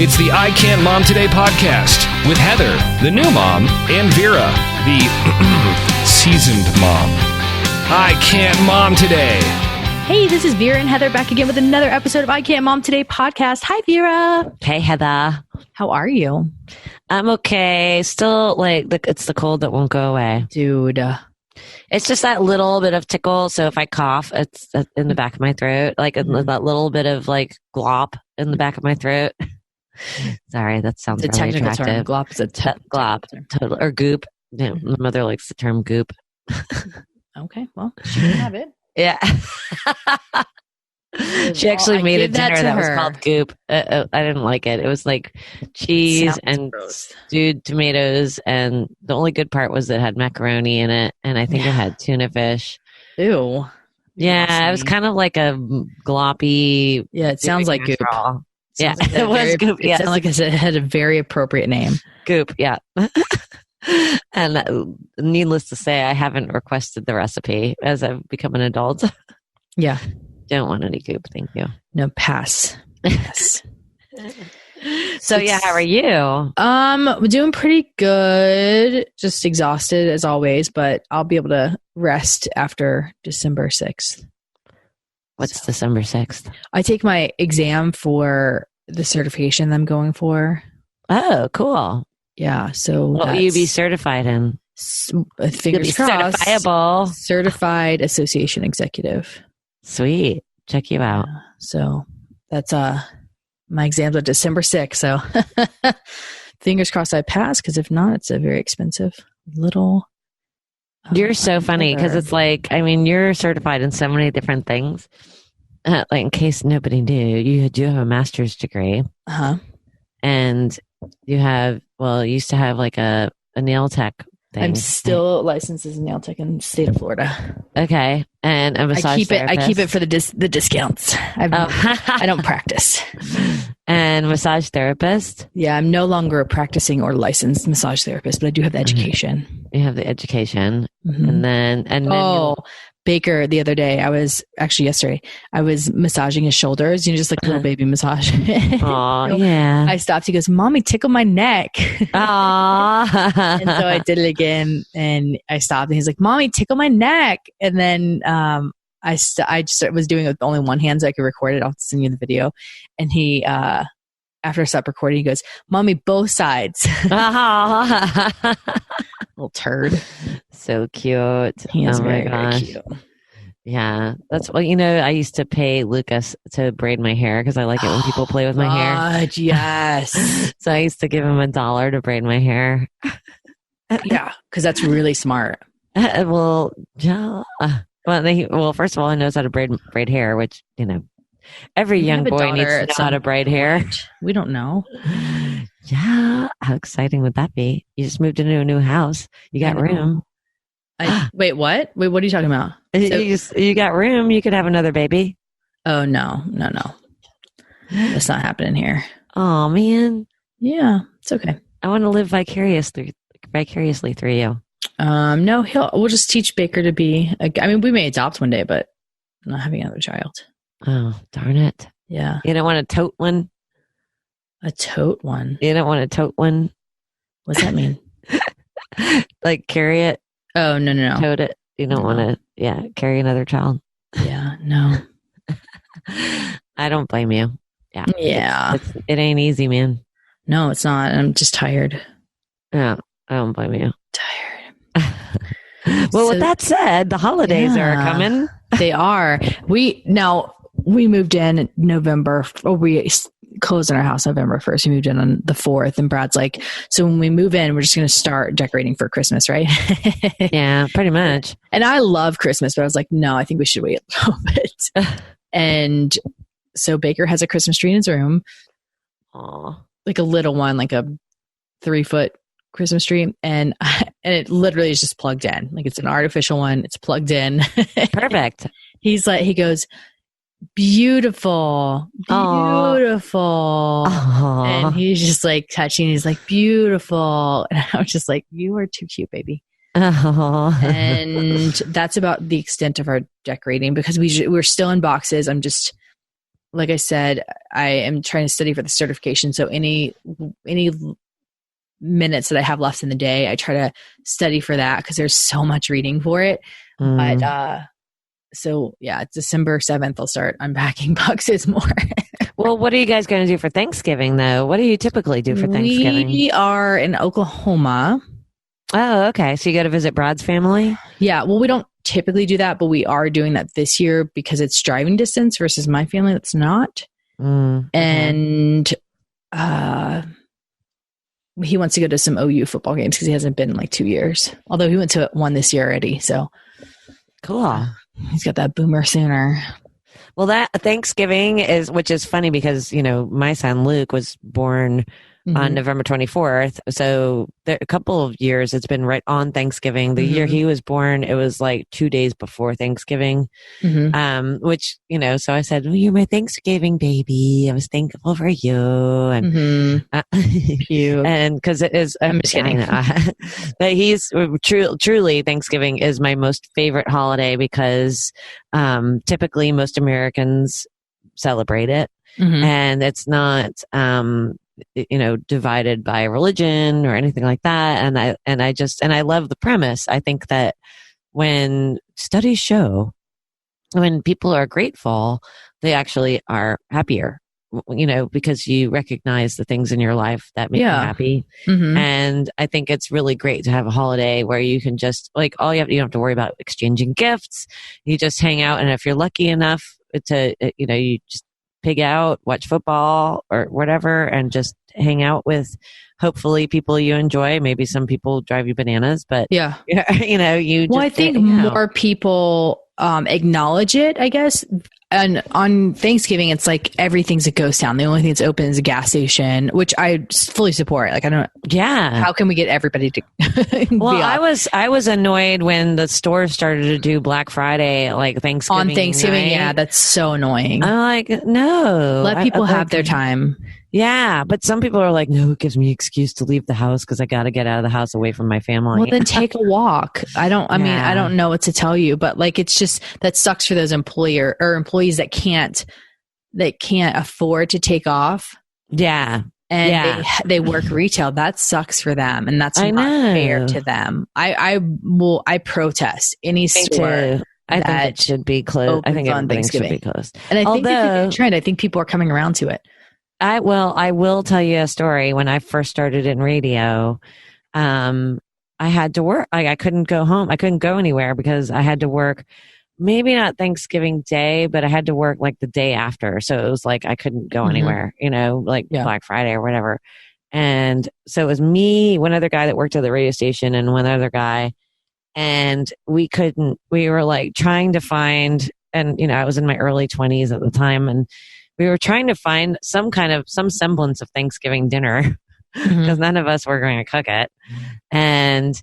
It's the I Can't Mom Today podcast with Heather, the new mom, and Vera, the seasoned mom. I Can't Mom Today. Hey, this is Vera and Heather back again with another episode of I Can't Mom Today podcast. Hi, Vera. Hey, Heather. How are you? I'm okay. Still, it's the cold that won't go away. Dude. It's just that little bit of tickle. So if I cough, it's in the back of my throat. That little bit of glop in the back of my throat. Sorry, that sounds it's a really technical attractive. term. Glop is a glop. Total, or goop. Yeah, my mother likes the term goop. Okay, well, she can have it. Yeah. She actually made a dinner that was called goop. I didn't like it. It was like cheese and stewed tomatoes, and the only good part was it had macaroni in it, and I think it had tuna fish. Ew. Yeah, it was kind of like a gloppy. Yeah, it sounds like goop. Yeah, it was goop. It sounded like it had a very appropriate name. Goop, yeah. And needless to say, I haven't requested the recipe as I've become an adult. Yeah. Don't want any goop, thank you. No, pass. Yes. So yeah, how are you? We're doing pretty good. Just exhausted as always, but I'll be able to rest after December 6th. What's December 6th? I take my exam for the certification I'm going for. Oh, cool. Yeah. So what will you be certified in? Fingers crossed. Certifiable. Certified Association Executive. Sweet. Check you out. So that's my exams are December 6th. So fingers crossed I pass, because if not, it's a very expensive little. You're so funny, because it's you're certified in so many different things. In case nobody knew, you do have a master's degree. Uh-huh. And you used to have a nail tech thing. I'm still licensed as a nail tech in the state of Florida. Okay. And a massage therapist. I keep it for the discounts. I don't practice. And massage therapist? Yeah, I'm no longer a practicing or licensed massage therapist, but I do have the education. You have the education. Mm-hmm. And then Baker, the other day, yesterday, I was massaging his shoulders, just like a little baby massage. Oh, yeah. I stopped. He goes, "Mommy, tickle my neck." Aww. And so I did it again, and I stopped, and he's like, "Mommy, tickle my neck." And then I just was doing it with only one hand so I could record it. I'll send you the video. And he, after I stopped recording, he goes, "Mommy, both sides." Little turd. So cute. He is very cute. Yeah. That's I used to pay Lucas to braid my hair because I like it when people play with my hair. Yes. So I used to give him $1 to braid my hair. Yeah. Because that's really smart. Well, yeah. Well, first of all, he knows how to braid hair, which, every young boy needs to know how to braid hair. We don't know. Yeah. How exciting would that be? You just moved into a new house. You got room. Wait, what? Wait, what are you talking about? You got room. You could have another baby. Oh, no. That's not happening here. Oh, man. Yeah, it's okay. I want to live vicariously through you. No, we'll just teach Baker to be, we may adopt one day, but I'm not having another child. Oh, darn it. Yeah. You don't want a tote one? A tote one? You don't want a tote one? What's that mean? Carry it? Oh, no. Tote it? You don't want to, carry another child? Yeah, no. I don't blame you. Yeah. Yeah. It ain't easy, man. No, it's not. I'm just tired. Yeah, I don't blame you. Tired. Well, with that said, the holidays are coming. They are. We moved in November, or we closed on our house November 1st. We moved in on the 4th, and Brad's like, "So when we move in, we're just going to start decorating for Christmas, right?" Yeah, pretty much. And I love Christmas, but I was like, no, I think we should wait a little bit. And so Baker has a Christmas tree in his room. Aww. Like a little one, like a 3-foot Christmas tree. And it literally is just plugged in. Like it's an artificial one. It's plugged in. Perfect. He goes, beautiful. Aww. And he's just like touching. He's like, beautiful. And I was just like, you are too cute, baby. Aww. And that's about the extent of our decorating, because we're still in boxes. I'm just like I said, I am trying to study for the certification. So any minutes that I have left in the day, I try to study for that because there's so much reading for it. But so yeah, December 7th, I'll start unpacking boxes more. Well, what are you guys going to do for Thanksgiving, though? What do you typically do for Thanksgiving? We are in Oklahoma. Oh, okay. So you go to visit Brad's family? Yeah. Well, we don't typically do that, but we are doing that this year because it's driving distance versus my family that's not. And he wants to go to some OU football games because he hasn't been in like 2 years. Although he went to one this year already. So cool. He's got that boomer sooner. Well, that Thanksgiving which is funny because, my son Luke was born on November 24th. So a couple of years it's been right on Thanksgiving. The year he was born, it was like 2 days before Thanksgiving. Which, so I said, well, you're my Thanksgiving baby. I was thankful for you. And, cute. And cause it is, I'm just kidding. But he's truly Thanksgiving is my most favorite holiday because, typically most Americans celebrate it and it's not, divided by religion or anything like that. And I love the premise. I think that when studies show when people are grateful, they actually are happier, because you recognize the things in your life that make you happy. And I think it's really great to have a holiday where you can just you don't have to worry about exchanging gifts. You just hang out. And if you're lucky enough to, you just pig out, watch football or whatever, and just hang out with hopefully people you enjoy. Maybe some people drive you bananas, but yeah, I think more people acknowledge it, I guess. And on Thanksgiving, it's like everything's a ghost town. The only thing that's open is a gas station, which I fully support. Like, I don't. Yeah. How can we get everybody to? Well, I was annoyed when the stores started to do Black Friday, like Thanksgiving. On Thanksgiving, night. Yeah, that's so annoying. I'm like, no. Let people have their time. Yeah, but some people are like, no, it gives me an excuse to leave the house because I got to get out of the house away from my family. Well, then take a walk. I don't know what to tell you, but like, it's just, that sucks for those employees that can't afford to take off. Yeah. And they work retail. That sucks for them. And that's not fair to them. I protest any store. I think it should be closed. I think everything should be closed. And I think it's a good trend. I think people are coming around to it. I will tell you a story. When I first started in radio, I had to work. I couldn't go home. I couldn't go anywhere because I had to work, maybe not Thanksgiving Day, but I had to work like the day after. So it was like I couldn't go anywhere, Black Friday or whatever. And so it was me, one other guy that worked at the radio station, and one other guy. And we were like trying to find, and I was in my early 20s at the time, and we were trying to find some semblance of Thanksgiving dinner because none of us were going to cook it, and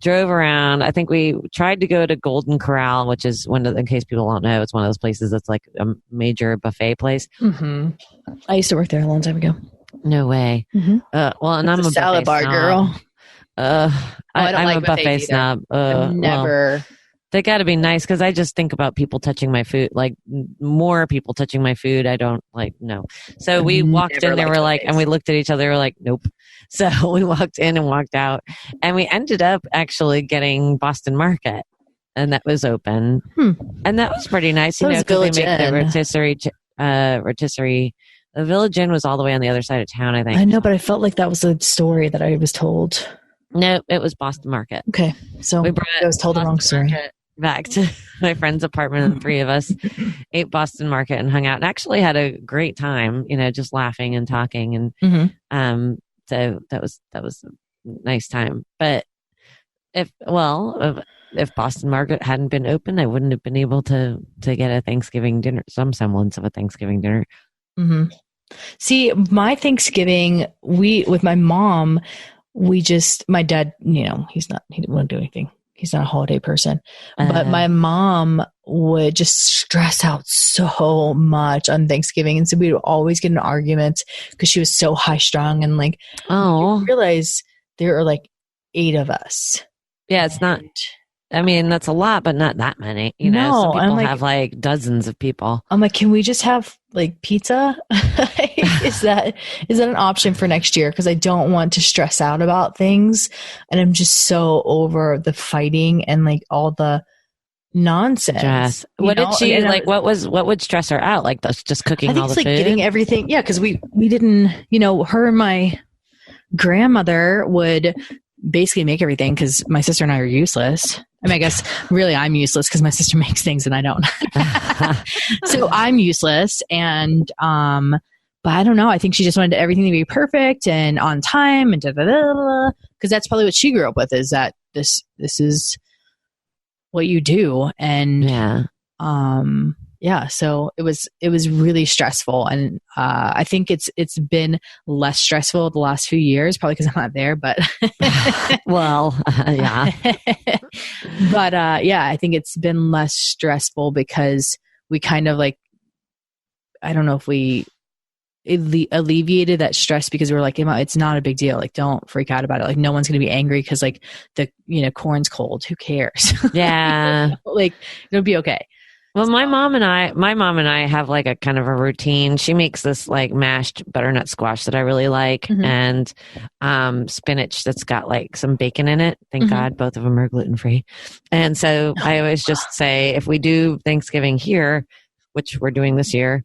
drove around. I think we tried to go to Golden Corral, which is in case people don't know, it's one of those places that's like a major buffet place. I used to work there a long time ago. No way. And I'm a salad bar girl. I'm a buffet snob. Never. Well, they got to be nice because I just think about people touching my food, like more people touching my food. I don't like, no. So we walked in, they were like, and we looked at each other, we're like, nope. So we walked in and walked out, and we ended up actually getting Boston Market, and that was open. And that was pretty nice. Because they make the rotisserie. The Village Inn was all the way on the other side of town, I think. I know, but I felt like that was a story that I was told. No, it was Boston Market. Okay. So I was told the wrong story. Market back to my friend's apartment, and the three of us ate Boston Market and hung out and actually had a great time, just laughing and talking. And so that was a nice time. But if Boston Market hadn't been open, I wouldn't have been able to get a Thanksgiving dinner, some semblance of a Thanksgiving dinner. See, my Thanksgiving, with my mom, my dad, he didn't want to do anything. He's not a holiday person, but my mom would just stress out so much on Thanksgiving. And so we would always get in arguments because she was so high strung, and like, you realize there are like 8 of us. Yeah. It's not, that's a lot, but not that many, some people have like dozens of people. I'm like, can we just have like pizza. Is that an option for next year? Because I don't want to stress out about things, and I'm just so over the fighting and like all the nonsense. Stress. What did she like? What would stress her out? Like just cooking all the it's like food? Getting everything. Yeah, because we didn't. Her and my grandmother would basically make everything because my sister and I are useless. I mean, I guess really I'm useless because my sister makes things and I don't. So I'm useless, and but I don't know. I think she just wanted everything to be perfect and on time and because that's probably what she grew up with, is that this is what you do. And so it was really stressful, and I think it's been less stressful the last few years, probably because I'm not there, but well, yeah. But I think it's been less stressful because we kind of like, I don't know if we alleviated that stress because we were like, it's not a big deal. Like, don't freak out about it. Like, no one's going to be angry because like the corn's cold. Who cares? Yeah. Like, it'll be okay. Well, my mom and I have like a kind of a routine. She makes this like mashed butternut squash that I really like, and spinach that's got like some bacon in it. Thank God, both of them are gluten free. And so I always just say, if we do Thanksgiving here, which we're doing this year,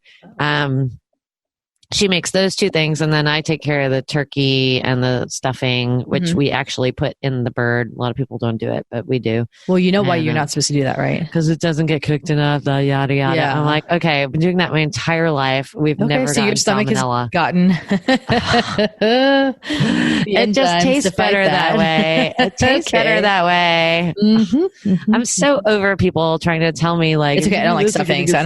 she makes those two things, and then I take care of the turkey and the stuffing, which we actually put in the bird. A lot of people don't do it, but we do. Well, you know why you're not supposed to do that, right? Because it doesn't get cooked enough, the yada yada. Yeah. I'm like, okay, I've been doing that my entire life. We've never gotten your stomach salmonella. Has gotten it just tastes better that way. It tastes better that way. I'm so over people trying to tell me like, it's okay. I don't like stuffing, so I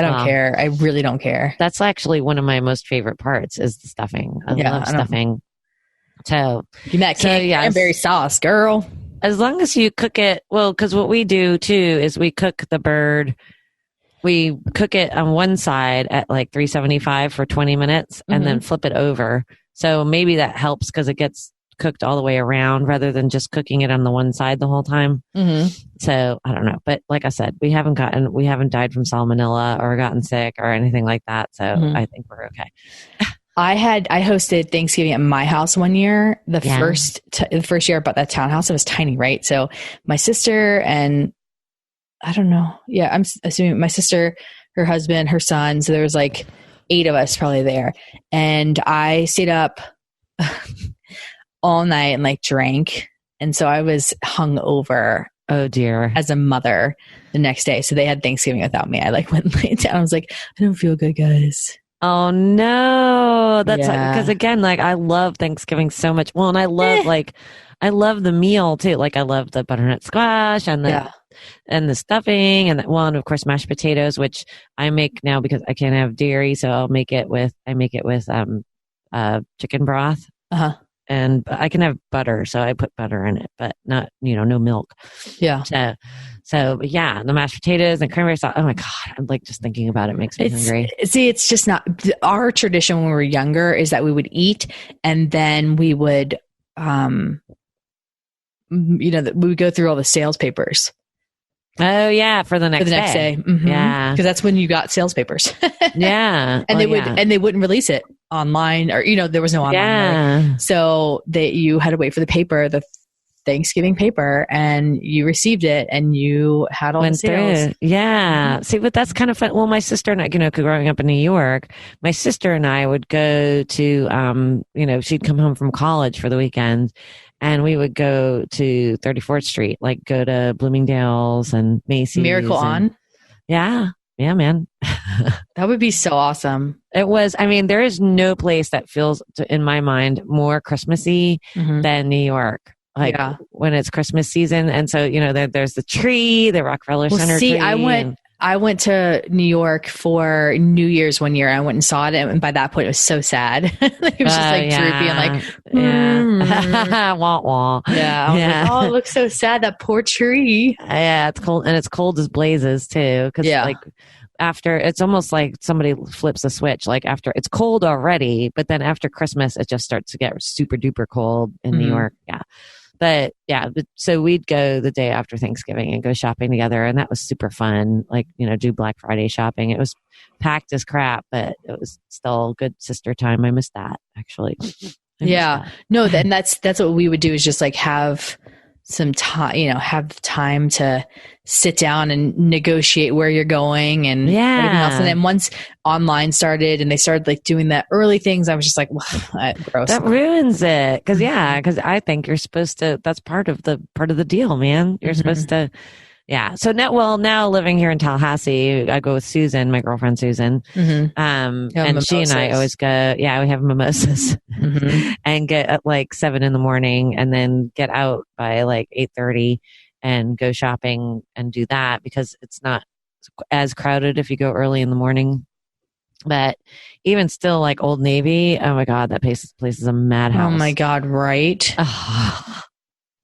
don't care. I really don't care. That's actually one of my most favorite parts is the stuffing. I love stuffing. So give me that cranberry sauce, girl. As long as you cook it well, because what we do too is we cook the bird. We cook it on one side at like 375 for 20 minutes and then flip it over. So maybe that helps because it gets cooked all the way around rather than just cooking it on the one side the whole time. So I don't know, but like I said, we haven't died from salmonella or gotten sick or anything like that. So I think we're okay. I hosted Thanksgiving at my house one year. The first year I bought that townhouse, it was tiny, right? So my sister and I don't know. Yeah, I'm assuming my sister, her husband, her son. So there was like 8 of us probably there. And I stayed up all night and like drank. And so I was hung over. Oh dear. As a mother the next day. So they had Thanksgiving without me. I like went and laid down. I was like, I don't feel good, guys. Oh no. That's because again, like I love Thanksgiving so much. Well, and I love I love the meal too. Like I love the butternut squash and the stuffing and and of course mashed potatoes, which I make now because I can't have dairy. So I make it with chicken broth. And I can have butter, so I put butter in it, but not, no milk. Yeah. But yeah, the mashed potatoes and cranberry sauce. Oh my God. I'm like, just thinking about it makes me hungry. See, it's just not our tradition when we were younger is that we would eat and then we would, we would go through all the sales papers. Oh yeah. For the next day. Yeah. Because that's when you got sales papers. Yeah. And they wouldn't release it online or, there was no online. Yeah. Right? So you had to wait for the paper, the Thanksgiving paper, and you received it and you had all the sales. Yeah. See, but that's kind of fun. Well, my sister and I, growing up in New York, my sister and I would go to, she'd come home from college for the weekend. And we would go to 34th Street, like go to Bloomingdale's and Macy's. Miracle on? Yeah. Yeah, man. That would be so awesome. It was. I mean, there is no place that feels, in my mind, more Christmassy than New York. Like when it's Christmas season. And so, there's the tree, the Rockefeller Center tree. I went to New York for New Year's one year. I went and saw it, and by that point, it was so sad. It was just like droopy and like, wah wah. Yeah, I was like, oh, it looks so sad. That poor tree. Yeah, it's cold, and it's cold as blazes too. Because like after, it's almost like somebody flips a switch. Like after it's cold already, but then after Christmas, it just starts to get super duper cold in New York. Yeah. But yeah, so we'd go the day after Thanksgiving and go shopping together. And that was super fun. Like, do Black Friday shopping. It was packed as crap, but it was still good sister time. I missed that, actually. No, then that's what we would do, is just like have some time, have time to sit down and negotiate where you're going and everything else. And then once online started and they started like doing the early things, I was just like, gross. That ruins it. Cause I think you're supposed to, that's part of the deal, man. You're supposed to, So now living here in Tallahassee, I go with Susan, my girlfriend Susan. And mimosas. She and I always go, we have mimosas and get at like 7 a.m. and then get out by like 8:30 and go shopping and do that, because it's not as crowded if you go early in the morning. But even still, like Old Navy, oh my God, that place is a madhouse. Oh my God, right?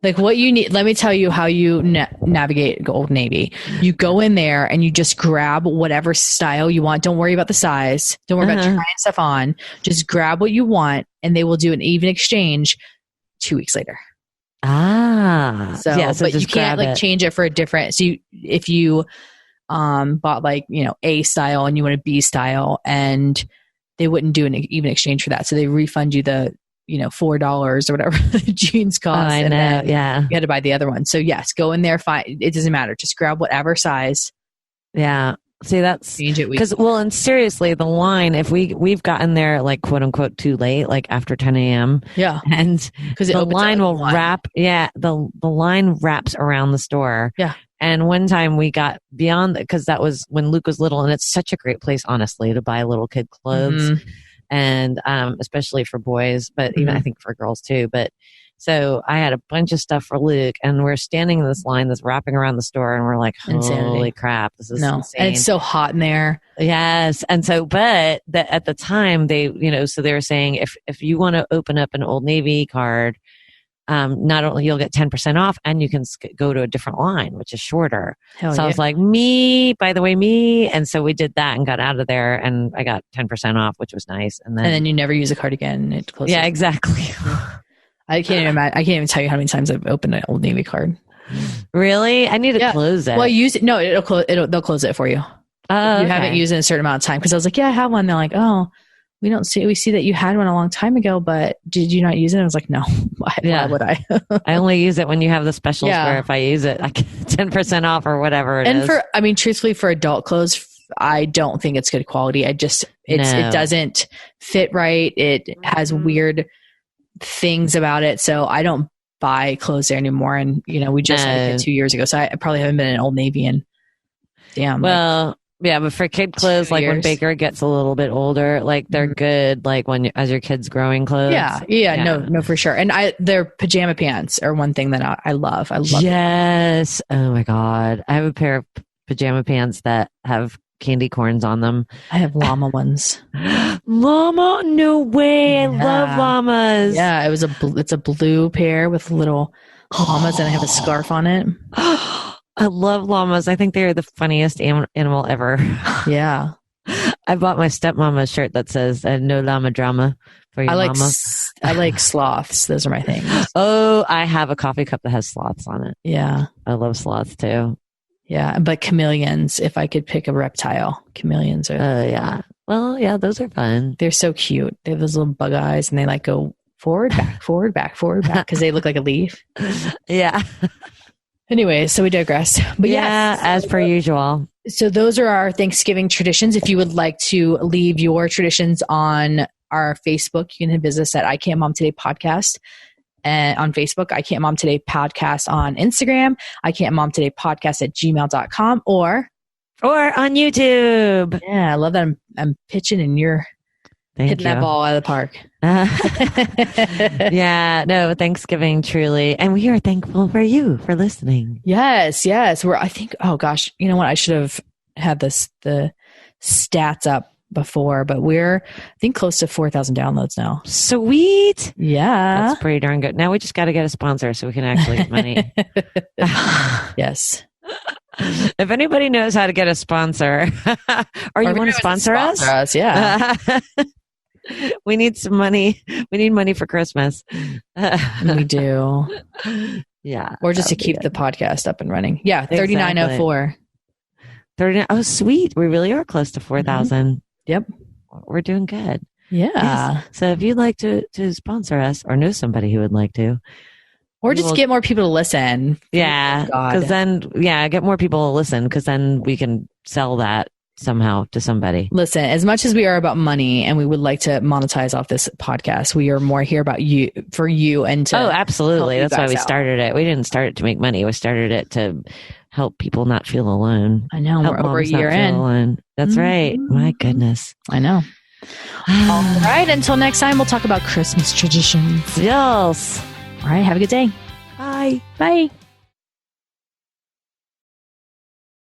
Like what you need, let me tell you how you navigate Old Navy. You go in there and you just grab whatever style you want. Don't worry about the size. Don't worry about trying stuff on. Just grab what you want and they will do an even exchange 2 weeks later. So but you can't like change it for a different. So if you bought like, A style and you want a B style, and they wouldn't do an even exchange for that. So they refund you the, $4 or whatever the jeans cost. I know. Yeah. You had to buy the other one. So yes, go in there, find, it doesn't matter. Just grab whatever size. Yeah. See, that's change it. Because, and seriously, the line, if we've gotten there like quote unquote too late, like after 10 a.m. Yeah. And because the line will wrap. Yeah. The line wraps around the store. Yeah. And one time we got beyond, because that was when Luke was little, and it's such a great place, honestly, to buy little kid clothes. And especially for boys, but even I think for girls too. But so I had a bunch of stuff for Luke, and we're standing in this line that's wrapping around the store, and we're like, holy crap, this is insane. And it's so hot in there. Yes. And so, but at the time they, so they were saying if you want to open up an Old Navy card, not only you'll get 10% off, and you can go to a different line, which is shorter. I was like, by the way. And so we did that and got out of there, and I got 10% off, which was nice. And then you never use a card again. It closes. Yeah, exactly. I can't even tell you how many times I've opened an Old Navy card. Really? I need to close it. Well, use it. No, they'll close it for you. You haven't used it in a certain amount of time. Because I was like, I have one. They're like, we see that you had one a long time ago, but did you not use it? I was like, no. Why would I? I only use it when you have the specials where if I use it, I get 10% off or whatever it is. And truthfully, for adult clothes, I don't think it's good quality. It doesn't fit right. It has weird things about it. So I don't buy clothes there anymore. And, we just had it 2 years ago. So I probably haven't been in Old Navy in yeah, but for kid clothes, like when Baker gets a little bit older, like they're good, like as your kid's growing clothes. Yeah, no, for sure. And their pajama pants are one thing that I love. I love. Yes. Oh my God. I have a pair of pajama pants that have candy corns on them. I have llama ones. Llama? No way. I love llamas. Yeah, it's a blue pair with little llamas, and I have a scarf on it. I love llamas. I think they're the funniest animal ever. Yeah. I bought my stepmama's shirt that says no llama drama for your mama. I like sloths. Those are my things. Oh, I have a coffee cup that has sloths on it. Yeah. I love sloths too. Yeah. But chameleons, if I could pick a reptile, chameleons are. Yeah. Well, yeah, those are fun. They're so cute. They have those little bug eyes, and they like go forward, back, forward, back, forward, back, because they look like a leaf. Yeah. Anyway, so we digress. But as per usual. So those are our Thanksgiving traditions. If you would like to leave your traditions on our Facebook, you can visit us at I Can't Mom Today Podcast and on Facebook, I Can't Mom Today Podcast on Instagram, I Can't Mom Today Podcast at gmail.com or on YouTube. Yeah, I love that I'm pitching and you're hitting that ball out of the park. Yeah, no, Thanksgiving truly. And we are thankful for you for listening. Yes. I think, oh gosh, you know what? I should have had the stats up before, but we're, I think, close to 4,000 downloads now. Sweet. Yeah. That's pretty darn good. Now we just got to get a sponsor so we can actually get money. Yes. If anybody knows how to get a sponsor, or you want to sponsor us? Yeah. We need some money. We need money for Christmas. We do. Yeah. Or just to keep the podcast up and running. Yeah. 3904. 39. Oh, sweet. We really are close to 4,000. Yep. We're doing good. Yeah. Yes. So if you'd like to sponsor us or know somebody who would like to, or just get more people to listen. Yeah. Because then, get more people to listen because then we can sell that somehow to somebody. Listen, as much as we are about money and we would like to monetize off this podcast, we are more here about you, for you, and to absolutely. That's why we started it. We didn't start it to make money. We started it to help people not feel alone. I know. We're over a year in. Alone. That's right. My goodness. I know. All right. Until next time, we'll talk about Christmas traditions. Yes. All right. Have a good day. Bye. Bye.